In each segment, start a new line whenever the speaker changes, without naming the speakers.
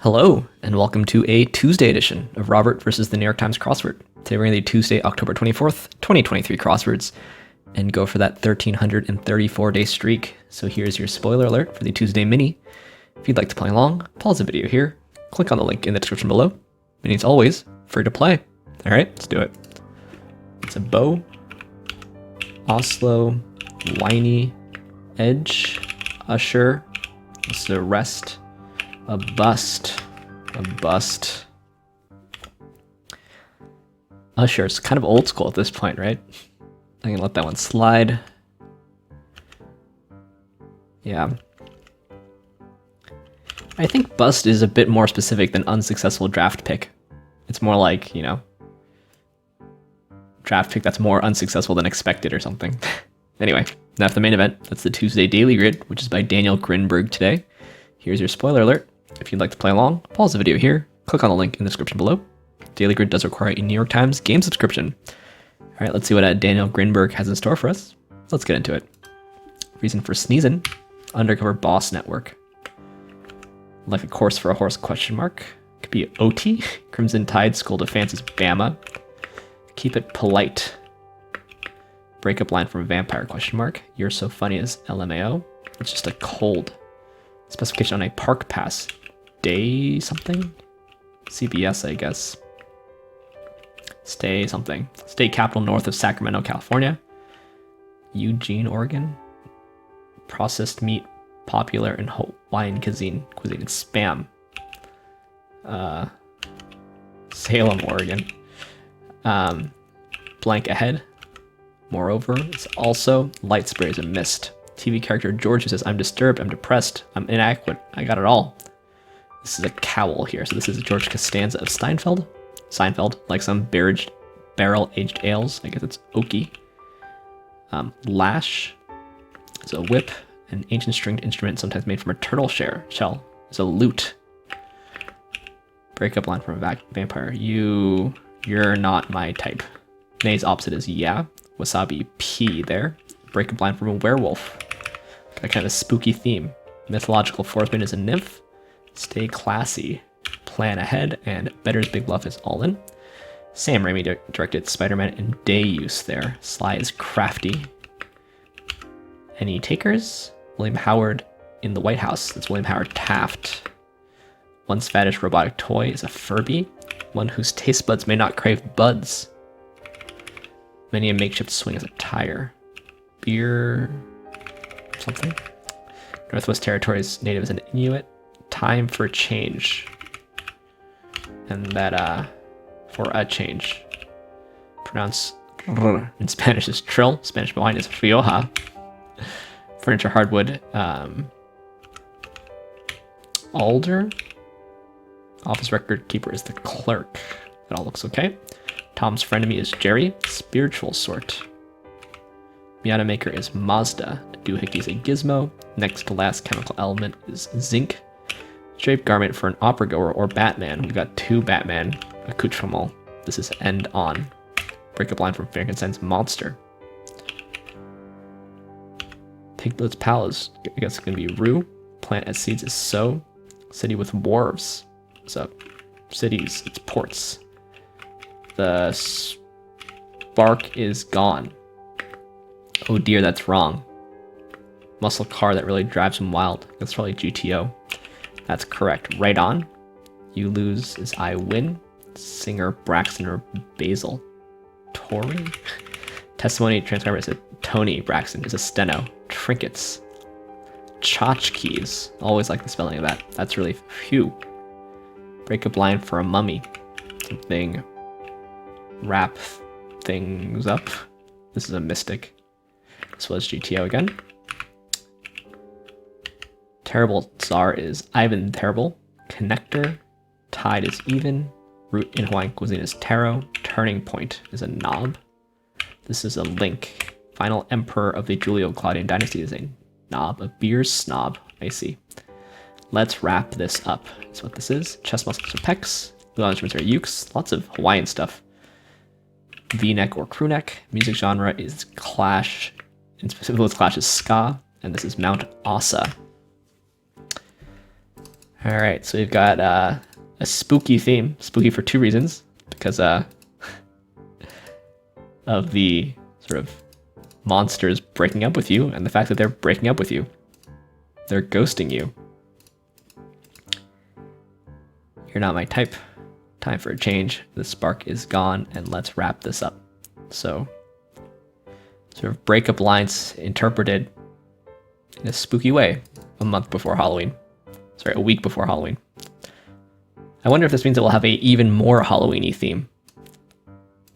Hello, and welcome to a Tuesday edition of Robert versus the New York Times Crossword. Today we're going to do Tuesday, October 24th, 2023 crosswords, and go for that 1,334-day streak. So here's your spoiler alert for the Tuesday mini. If you'd like to play along, pause the video here, click on the link in the description below. And as always, free to play. All right, let's do it. It's a bow, Oslo, whiny, edge, usher, this is a rest, a bust. Usher, it's kind of old school at this point, right? I can let that one slide. Yeah. I think bust is a bit more specific than unsuccessful draft pick. It's more like, you know, draft pick that's more unsuccessful than expected or something. Anyway, enough the main event. That's the Tuesday Daily Grid, which is by Daniel Grinberg today. Here's your spoiler alert. If you'd like to play along, pause the video here, click on the link in the description below. Daily Grid does require a New York Times game subscription. All right, let's see what Daniel Grinberg has in store for us. Let's get into it. Reason for sneezing, undercover boss network. Like a course for a horse, question mark. Could be OT, Crimson Tide School Defense Bama. Keep it polite. Breakup line from a vampire, question mark. You're so funny as LMAO. It's just a cold. Specification on a park pass. Day something? CBS, I guess. Stay something. State capital north of Sacramento, California. Eugene, Oregon. Processed meat, popular in Hawaiian cuisine. It's spam. Salem, Oregon. Blank ahead. Moreover, it's also light sprays and mist. TV character George who says, I'm disturbed, I'm depressed, I'm inadequate, I got it all. This is a cowl here. So this is George Costanza of Seinfeld, like some barrel-aged ales. I guess it's oaky. Lash is a whip, an ancient stringed instrument sometimes made from a turtle shell. Is a lute. Breakup line from a vampire. You're not my type. Nay's opposite is yeah. Wasabi P there. Breakup line from a werewolf. Got kind of a spooky theme. Mythological fourthman is a nymph. Stay classy. Plan ahead. And Better's Big Bluff is all in. Sam Raimi directed Spider-Man in day use there. Sly is crafty. Any takers? William Howard in the White House. That's William Howard Taft. Once faddish robotic toy is a Furby. One whose taste buds may not crave buds. Many a makeshift swing is a tire. Beer something. Northwest Territories native is an Inuit. Time for change. And that for a change. Pronounce in Spanish is trill. Spanish wine is rioja. Furniture hardwood. Alder. Office record keeper is the clerk. That all looks okay. Tom's frenemy is Jerry. Spiritual sort. Miata maker is Mazda. A doohickey is a gizmo. Next to last chemical element is zinc. Draped garment for an opera goer or Batman. We've got two Batman accoutrements. This is end on. Breakup line from Frankenstein's monster. Piglet's pal is, I guess it's going to be Rue. Plant as seeds is sow. City with wharves. So cities, it's ports. The spark is gone. Oh dear, that's wrong. Muscle car that really drives him wild. That's probably GTO. That's correct. Right on. You lose is I win. Singer Braxton or Basil. Tori? Testimony transcriber is a Tony Braxton is a steno. Trinkets. Tchotchkes. Always like the spelling of that. That's really phew. Breakup line for a mummy. Something. Wrap things up. This is a mystic. This was GTO again. Terrible Tsar is Ivan Terrible. Connector. Tide is even. Root in Hawaiian cuisine is taro. Turning point is a knob. This is a link. Final emperor of the Julio-Claudian dynasty is a knob. A beer snob. I see. Let's wrap this up. That's what this is. Chest muscles are pecs. Blue instruments are ukes. Lots of Hawaiian stuff. V-neck or crew neck. Music genre is Clash. And specifically with Clash is ska. And this is Mount Asa. All right, so we've got a spooky theme. Spooky for two reasons. Because of the sort of monsters breaking up with you and the fact that they're breaking up with you. They're ghosting you. You're not my type. Time for a change. The spark is gone, and let's wrap this up. So, sort of breakup lines interpreted in a spooky way a month before Halloween. Sorry, a week before Halloween. I wonder if this means that we'll have a even more Halloween-y theme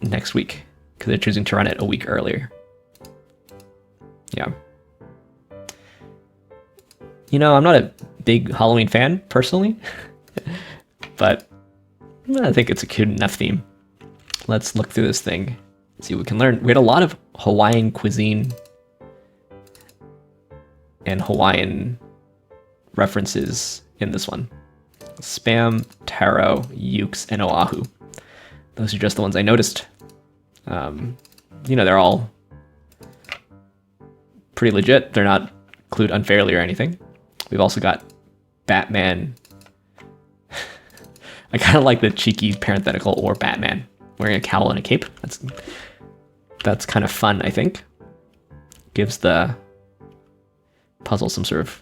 next week, because they're choosing to run it a week earlier. Yeah. You know, I'm not a big Halloween fan, personally, but I think it's a cute enough theme. Let's look through this thing, see what we can learn. We had a lot of Hawaiian cuisine and Hawaiian references in this one. Spam, taro, ukes, and oahu. Those are just the ones I noticed. You know, they're all pretty legit. They're not clued unfairly or anything. We've also got Batman. I kind of like the cheeky parenthetical or Batman wearing a cowl and a cape. That's kind of fun, I think. Gives the puzzle some sort of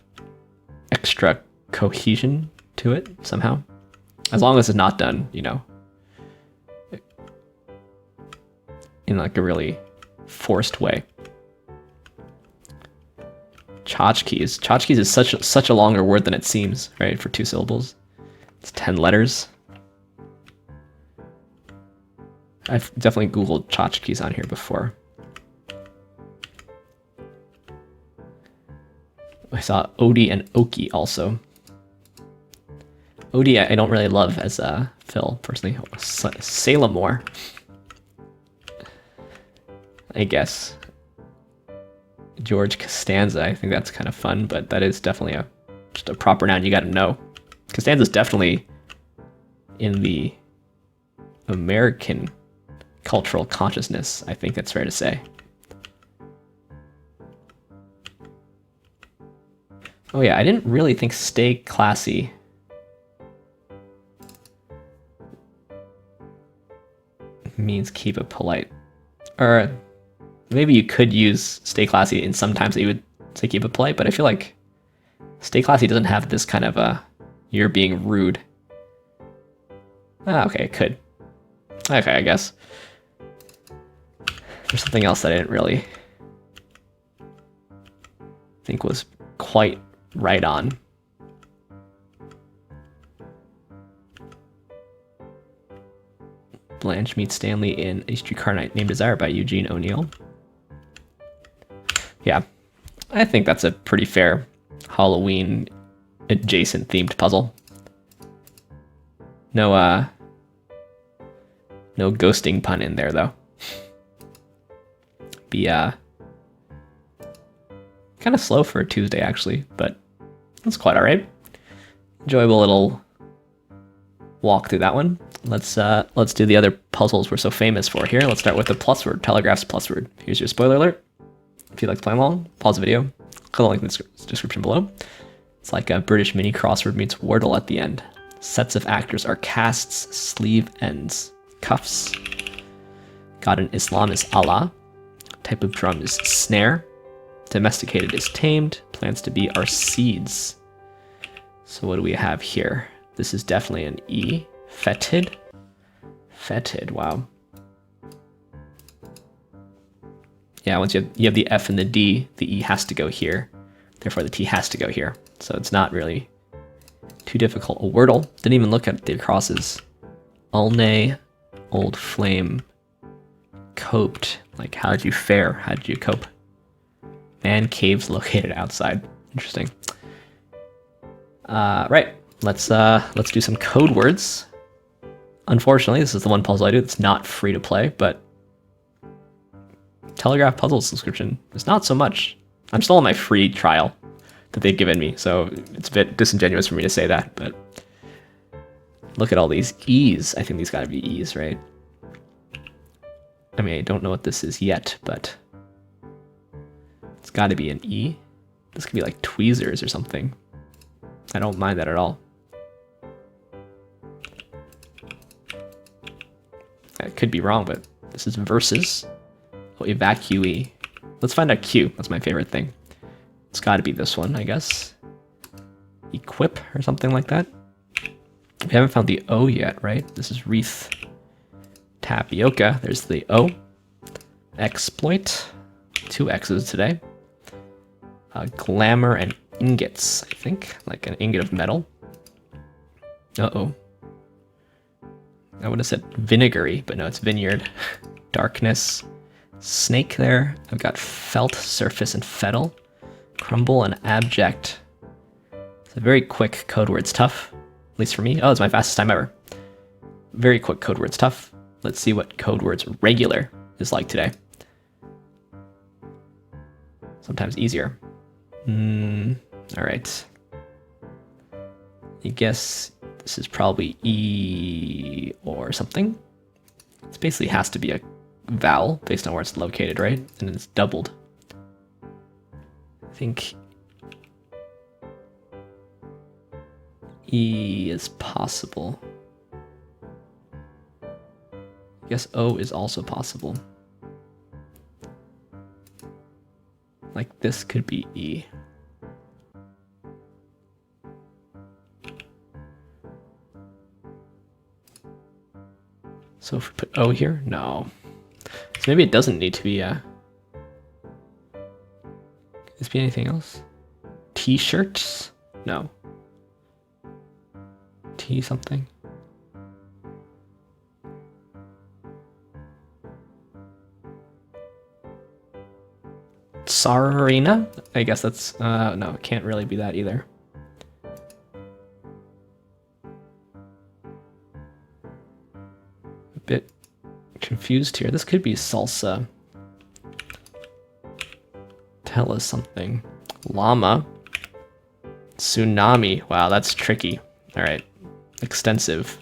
extra cohesion to it somehow. As long as it's not done, you know, in like a really forced way. Tchotchkes. Tchotchkes is such a longer word than it seems, right? For 2 syllables. It's 10 letters. I've definitely Googled tchotchkes on here before. I saw Odie and Oki also. Odie I don't really love as a Phil, personally. Salemore, I guess. George Costanza, I think that's kind of fun, but that is definitely just a proper noun you got to know. Costanza's definitely in the American cultural consciousness, I think that's fair to say. Oh yeah, I didn't really think stay classy means keep it polite. Or maybe you could use stay classy in some times that you would say keep it polite, but I feel like stay classy doesn't have this kind of you're being rude. Ah, okay, it could. Okay, I guess. There's something else that I didn't really think was quite right on. Blanche meets Stanley in A Streetcar Named Desire by Eugene O'Neill. Yeah, I think that's a pretty fair Halloween adjacent themed puzzle. No ghosting pun in there though. Be kind of slow for a Tuesday actually, but that's quite all right. Enjoyable little walk through that one. Let's do the other puzzles we're so famous for here. Let's start with the PlusWord, Telegraph's PlusWord. Here's your spoiler alert. If you'd like to play along, pause the video, click the link in the description below. It's like a British mini crossword meets Wordle at the end. Sets of actors are casts, sleeve ends, cuffs. God in Islam is Allah. Type of drum is snare. Domesticated is tamed. Plans to be are seeds. So what do we have here? This is definitely an E. Fetid. Fetid, wow. Yeah, once you have the F and the D, the E has to go here. Therefore, the T has to go here. So it's not really too difficult. A Wordle. Didn't even look at the crosses. Ulne, Old Flame, Coped. Like, how did you fare? How did you cope? Man caves located outside. Interesting. Right. Let's do some code words. Unfortunately, this is the one puzzle I do that's not free to play, but Telegraph Puzzle subscription is not so much. I'm still on my free trial that they've given me, so it's a bit disingenuous for me to say that, but look at all these E's. I think these gotta be E's, right? I mean, I don't know what this is yet, but it's gotta be an E. This could be like tweezers or something. I don't mind that at all. I could be wrong, but this is versus. Oh, evacuee. Let's find out Q. That's my favorite thing. It's got to be this one, I guess. Equip or something like that. We haven't found the O yet, right? This is wreath. Tapioca. There's the O. Exploit. 2 X's today. Glamour and ingots, I think. Like an ingot of metal. Uh-oh. I would have said vinegary, but no, it's vineyard. Darkness. Snake there. I've got felt, surface, and fettle. Crumble and abject. It's a very quick Codewords tough. At least for me. Oh, it's my fastest time ever. Very quick Codewords tough. Let's see what Codewords regular is like today. Sometimes easier. Alright. I guess this is probably E or something. It basically has to be a vowel based on where it's located, right? And it's doubled. I think E is possible. I guess O is also possible. Like this could be E. So if we put O here, no. So maybe it doesn't need to be a... Could this be anything else? T-shirts? No. T something? Tsarina? I guess that's... no, it can't really be that either. A bit confused here. This could be salsa. Tell us something. Llama. Tsunami. Wow, that's tricky. Alright. Extensive.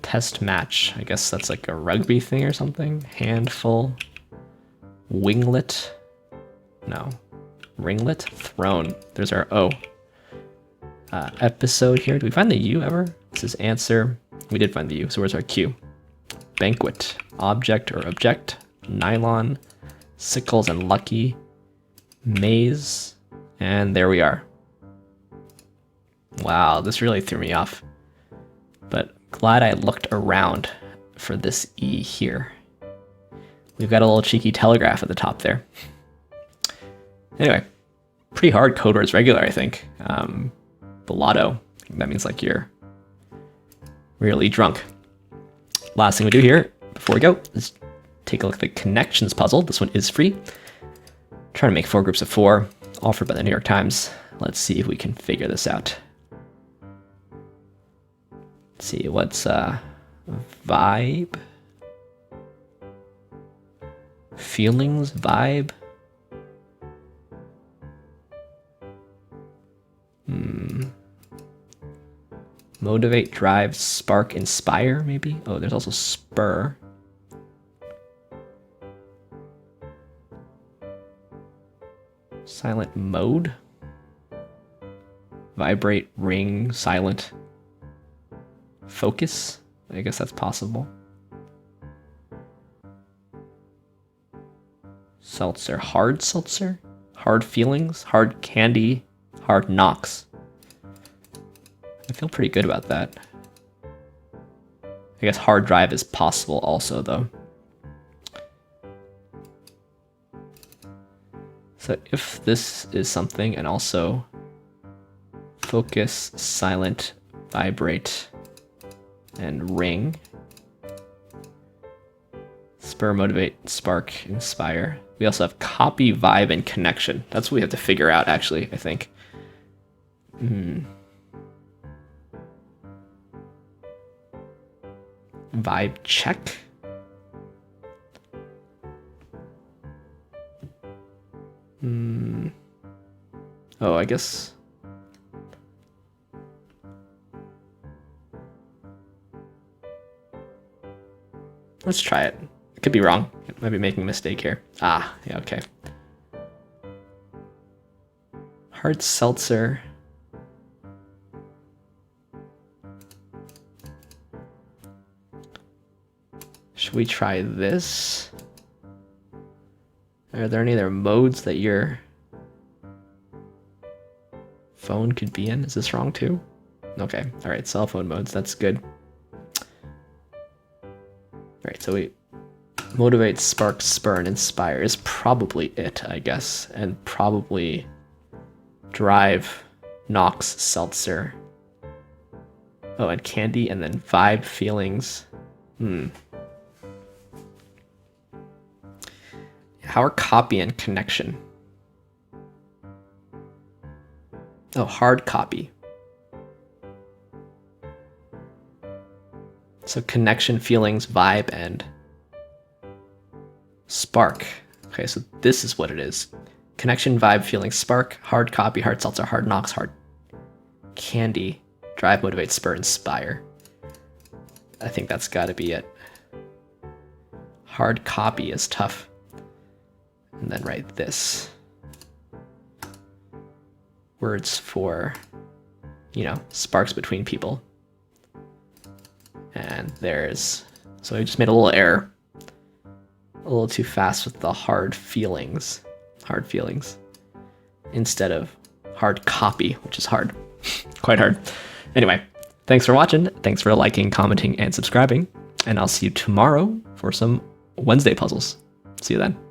Test match. I guess that's like a rugby thing or something. Handful. Winglet. No. Ringlet. Throne. There's our O. Episode here. Do we find the U ever? This is answer. We did find the U. So where's our Q? Banquet. Object or object. Nylon. Sickles and lucky. Maze. And there we are. Wow, this really threw me off. But glad I looked around for this E here. We've got a little cheeky telegraph at the top there. Anyway, pretty hard Codewords regular, I think. The lotto, that means like you're really drunk. Last thing we do here, before we go, is take a look at the connections puzzle. This one is free. Trying to make 4 groups of 4, offered by the New York Times. Let's see if we can figure this out. Let's see, what's vibe? Feelings, vibe. Motivate, drive, spark, inspire, maybe? Oh, there's also spur. Silent mode. Vibrate, ring, silent. Focus. I guess that's possible. Seltzer. Hard seltzer? Hard feelings? Hard candy? Hard knocks. I feel pretty good about that. I guess hard drive is possible also, though. So if this is something, and also focus, silent, vibrate, and ring. Spur, motivate, spark, inspire. We also have copy, vibe, and connection. That's what we have to figure out, actually, I think. Vibe check. Oh, I guess. Let's try it. I could be wrong. I might be making a mistake here. Ah, yeah, okay. Hard seltzer. we try this? Are there any other modes that your phone could be in? Is this wrong too? Okay, all right, cell phone modes, that's good. All right, so we motivate, spark, spur, and inspire is probably it, I guess. And probably drive, knocks, seltzer. Oh, and candy, and then vibe, feelings. How are copy and connection? Oh, hard copy. So connection, feelings, vibe, and spark. Okay, so this is what it is. Connection, vibe, feelings, spark, hard copy, hard seltzer, hard knocks, hard candy, drive, motivate, spur, inspire. I think that's got to be it. Hard copy is tough. And then write this. Words for, you know, sparks between people. And there's, so I just made a little error. A little too fast with the hard feelings. Hard feelings. Instead of hard copy, which is hard. Quite hard. Anyway, thanks for watching. Thanks for liking, commenting, and subscribing. And I'll see you tomorrow for some Wednesday puzzles. See you then.